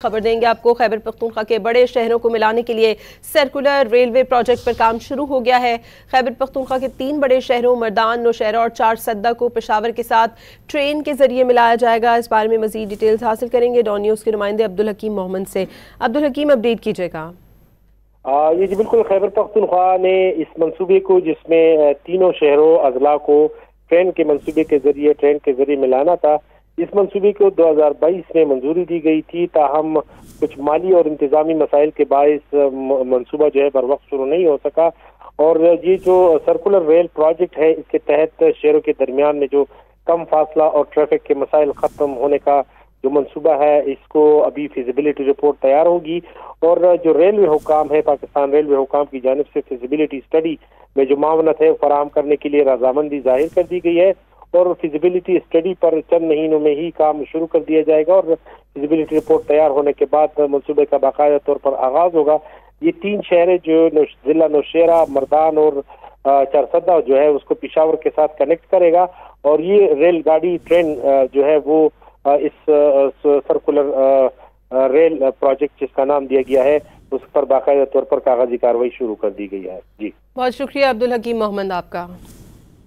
खबर देंगे आपको। खैबर पख्तूनख्वा के बड़े शहरों को मिलाने के लिए सर्कुलर रेलवे प्रोजेक्ट पर काम शुरू हो गया है। खैबर पख्तूनख्वा के 3 बड़े शहरों मर्दान, नौशहरा और चारसद्दा को पेशावर के साथ ट्रेन के जरिए मिलाया जाएगा। इस बारे में मजीद डिटेल्स हासिल करेंगे डॉन न्यूज़ के नुमाइंदे अब्दुल हकीम मोहम्मद से। अब्दुल हकीम, अपडेट कीजिएगा। ये जी बिल्कुल, खैबर पख्तूनख्वा ने इस मंसूबे को, जिसमें तीनों शहरों अजला को ट्रेन के मंसूबे के जरिए मिलाना था, इस मंसूबे को 2022 में मंजूरी दी गई थी। ताहम कुछ माली और इंतजामी मसाइल के बायस मंसूबा जो है बर वक्त शुरू नहीं हो सका। और ये जो सर्कुलर रेल प्रोजेक्ट है, इसके तहत शहरों के दरमियान में जो कम फासला और ट्रैफिक के मसाइल खत्म होने का जो मंसूबा है, इसको अभी फिजिबिलिटी रिपोर्ट तैयार होगी। और जो रेलवे हुकाम है, पाकिस्तान रेलवे हुकाम की जानिब से फिजिबिलिटी स्टडी में जो मावनत है फराहम करने के लिए रजामंदी जाहिर कर दी गई है। और फिजिबिलिटी स्टडी पर चंद महीनों में ही काम शुरू कर दिया जाएगा और फिजिबिलिटी रिपोर्ट तैयार होने के बाद मंसूबे का बाकायदा तौर पर आगाज होगा। ये 3 शहर जो जिला नौशहरा, मर्दान और चारसद्दा जो है, उसको पेशावर के साथ कनेक्ट करेगा। और ये रेलगाड़ी ट्रेन जो है वो इस सर्कुलर रेल प्रोजेक्ट जिसका नाम दिया गया है, उस पर बाकायदा तौर पर कागजी कार्रवाई शुरू कर दी गई है। जी, बहुत शुक्रिया अब्दुल हकीम मोहम्मद आपका।